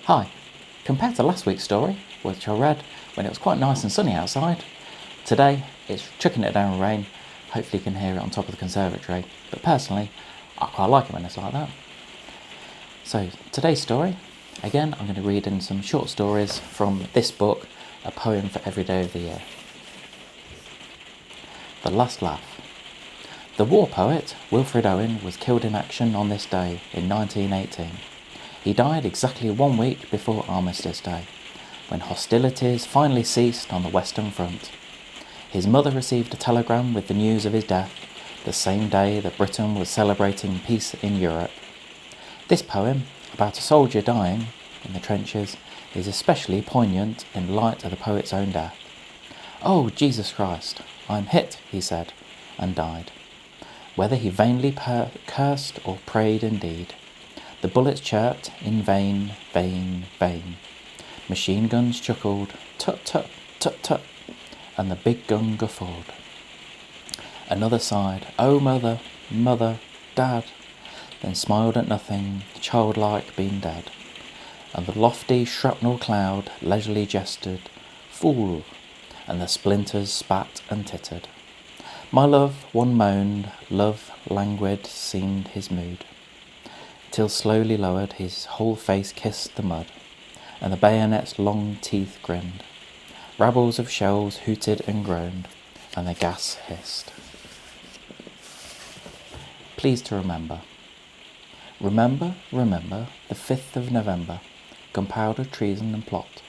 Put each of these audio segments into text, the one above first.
Hi. Compared to last week's story, which I read when it was quite nice and sunny outside, today it's chucking it down with rain. Hopefully you can hear it on top of the conservatory, but personally, I quite like it when it's like that. So today's story, again, I'm going to read in some short stories from this book, A Poem for Every Day of the Year. The Last Laugh. The war poet Wilfred Owen was killed in action on this day in 1918. He died exactly 1 week before Armistice Day, when hostilities finally ceased on the Western Front. His mother received a telegram with the news of his death, the same day that Britain was celebrating peace in Europe. This poem, about a soldier dying in the trenches, is especially poignant in light of the poet's own death. "Oh, Jesus Christ, I'm hit," he said, and died. Whether he vainly cursed or prayed indeed, the bullets chirped in vain, vain, vain. Machine guns chuckled, tut, tut, tut, tut, and the big gun guffawed. Another sighed, "Oh, mother, mother, dad," then smiled at nothing, childlike being dead. And the lofty shrapnel cloud leisurely gestured, "Fool," and the splinters spat and tittered. "My love," one moaned, love languid seemed his mood, till slowly lowered his whole face kissed the mud, and the bayonet's long teeth grinned. Rabbles of shells hooted and groaned, and the gas hissed. Please to remember. Remember, remember, the 5th of November, gunpowder, treason and plot.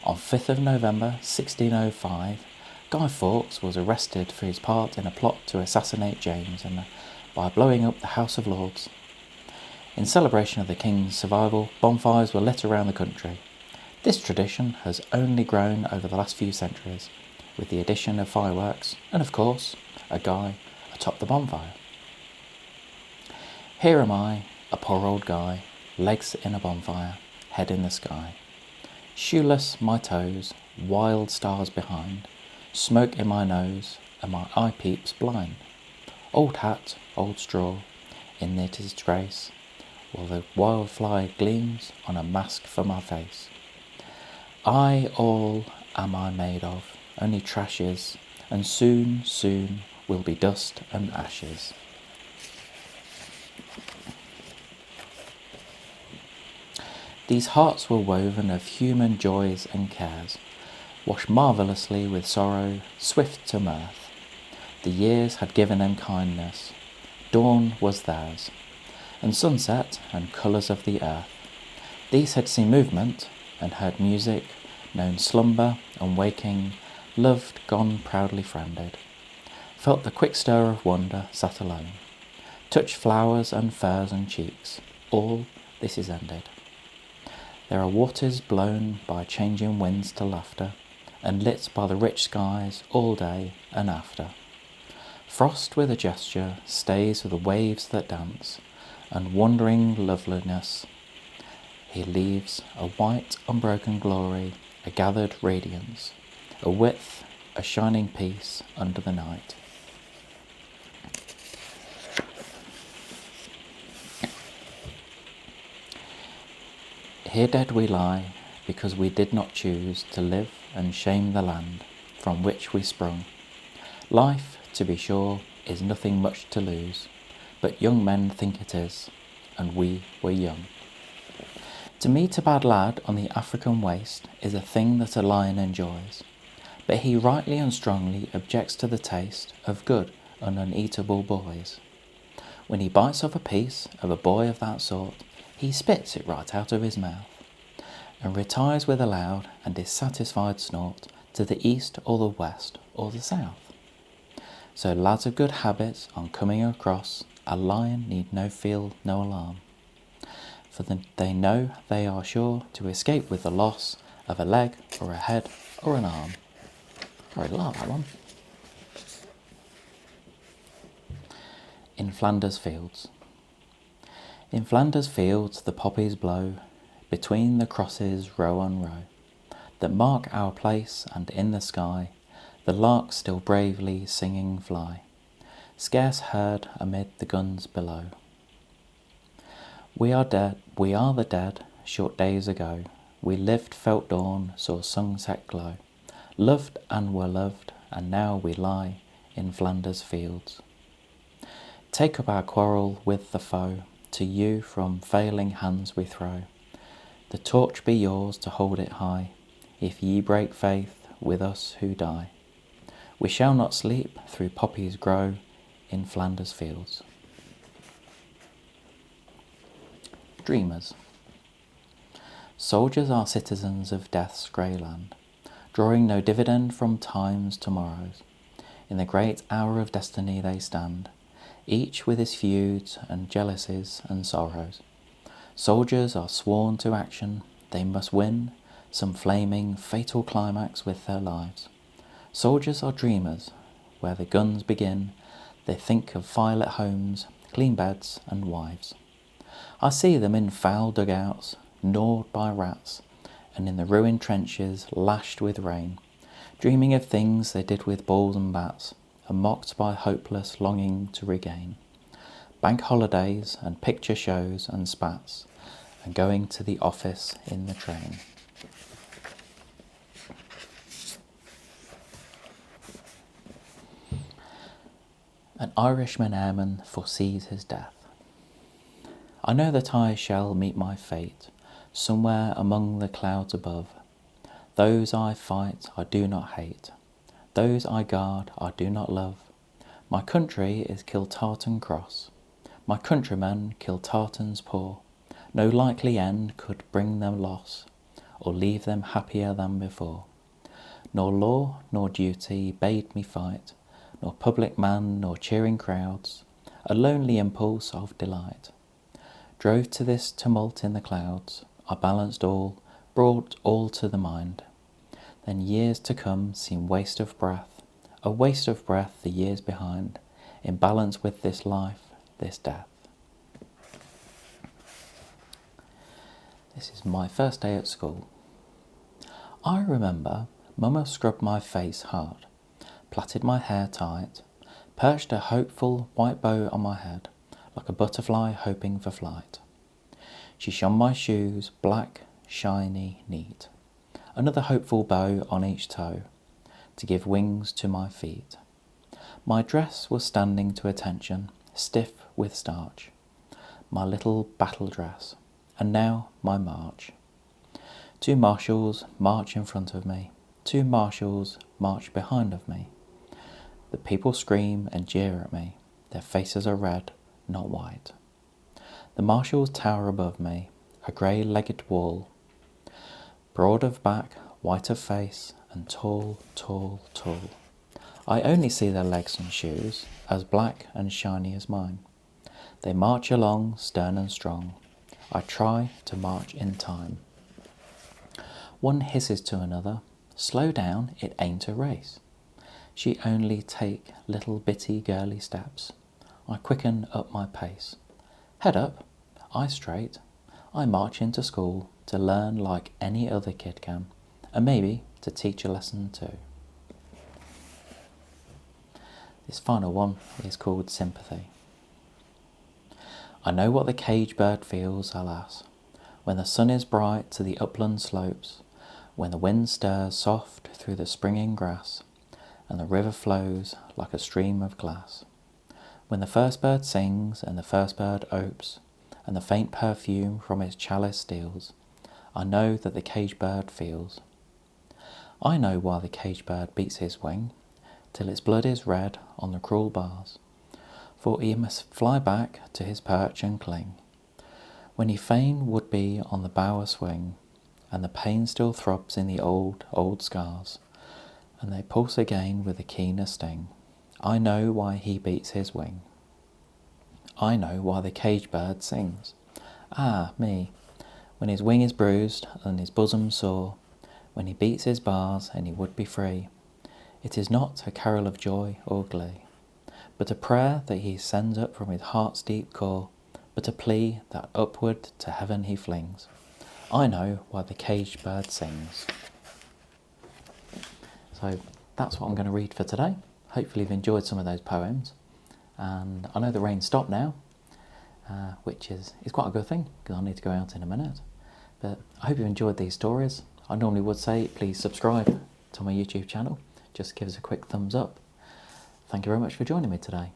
On 5th of November, 1605, Guy Fawkes was arrested for his part in a plot to assassinate James and by blowing up the House of Lords. In celebration of the King's survival, bonfires were lit around the country. This tradition has only grown over the last few centuries, with the addition of fireworks and, of course, a guy atop the bonfire. Here am I, a poor old guy, legs in a bonfire, head in the sky. Shoeless my toes, wild stars behind, smoke in my nose, and my eye peeps blind. Old hat, old straw, in it is trace, while the wildfly gleams on a mask for my face. I all am I made of, only trash is, and soon, soon will be dust and ashes. These hearts were woven of human joys and cares, washed marvellously with sorrow, swift to mirth. The years had given them kindness, dawn was theirs, and sunset and colours of the earth. These had seen movement and heard music, known slumber and waking, loved gone proudly friended, felt the quick stir of wonder, sat alone, touched flowers and furs and cheeks, all this is ended. There are waters blown by changing winds to laughter, and lit by the rich skies all day and after. Frost with a gesture stays with the waves that dance, and wandering loveliness he leaves a white unbroken glory, a gathered radiance, a width, a shining peace under the night. Here dead we lie, because we did not choose to live and shame the land from which we sprung. Life, to be sure, is nothing much to lose, but young men think it is, and we were young. To meet a bad lad on the African waste is a thing that a lion enjoys, but he rightly and strongly objects to the taste of good and uneatable boys. When he bites off a piece of a boy of that sort, he spits it right out of his mouth, and retires with a loud and dissatisfied snort to the east or the west or the south. So lads of good habits on coming across a lion need feel no alarm, for they know they are sure to escape with the loss of a leg or a head or an arm. I really like that one. In Flanders Fields. In Flanders fields the poppies blow, between the crosses row on row, that mark our place, and in the sky the larks still bravely singing fly, scarce heard amid the guns below. We are dead, we are the dead, short days ago, we lived, felt dawn, saw sunset glow, loved and were loved, and now we lie in Flanders fields. Take up our quarrel with the foe, to you from failing hands we throw. The torch be yours to hold it high, if ye break faith with us who die. We shall not sleep through poppies grow in Flanders fields. Dreamers. Soldiers are citizens of death's grey land, drawing no dividend from time's tomorrows. In the great hour of destiny they stand, each with his feuds and jealousies and sorrows. Soldiers are sworn to action, they must win some flaming, fatal climax with their lives. Soldiers are dreamers, where the guns begin, they think of firelit homes, clean beds and wives. I see them in foul dugouts, gnawed by rats, and in the ruined trenches lashed with rain, dreaming of things they did with balls and bats, and mocked by hopeless longing to regain. Bank holidays and picture shows and spats, and going to the office in the train. An Irishman airman foresees his death. I know that I shall meet my fate, somewhere among the clouds above. Those I fight I do not hate, those I guard I do not love. My country is Kiltartan Cross, my countrymen Kiltartans poor. No likely end could bring them loss, or leave them happier than before. Nor law nor duty bade me fight, nor public man nor cheering crowds, a lonely impulse of delight drove to this tumult in the clouds. I balanced all, brought all to the mind. Then years to come seem waste of breath, a waste of breath the years behind, in balance with this life, this death. This is my first day at school. I remember Mama scrubbed my face hard, plaited my hair tight, perched a hopeful white bow on my head, like a butterfly hoping for flight. She shone my shoes, black, shiny, neat, another hopeful bow on each toe, to give wings to my feet. My dress was standing to attention, stiff with starch, my little battle dress, and now my march. 2 marshals march in front of me, 2 marshals march behind of me. The people scream and jeer at me, their faces are red, not white. The marshals tower above me, a grey-legged wall, broad of back, white of face, and tall, tall, tall. I only see their legs and shoes, as black and shiny as mine. They march along, stern and strong. I try to march in time. One hisses to another, slow down, it ain't a race. She only take little bitty girly steps. I quicken up my pace. Head up, eye straight. I march into school to learn like any other kid can, and maybe to teach a lesson too. This final one is called Sympathy. I know what the cage bird feels, alas, when the sun is bright to the upland slopes, when the wind stirs soft through the springing grass, and the river flows like a stream of glass. When the first bird sings and the first bird opes, and the faint perfume from its chalice steals, I know that the cage bird feels. I know why the cage bird beats his wing, till its blood is red on the cruel bars, for he must fly back to his perch and cling, when he fain would be on the bough swing, and the pain still throbs in the old, old scars, and they pulse again with a keener sting. I know why he beats his wing. I know why the cage bird sings. Ah, me, when his wing is bruised and his bosom sore, when he beats his bars and he would be free, it is not a carol of joy or glee, but a prayer that he sends up from his heart's deep core, but a plea that upward to heaven he flings. I know why the caged bird sings. So that's what I'm going to read for today. Hopefully you've enjoyed some of those poems. And I know the rain stopped now, which is quite a good thing, because I need to go out in a minute. But I hope you enjoyed these stories. I normally would say please subscribe to my YouTube channel. Just give us a quick thumbs up. Thank you very much for joining me today.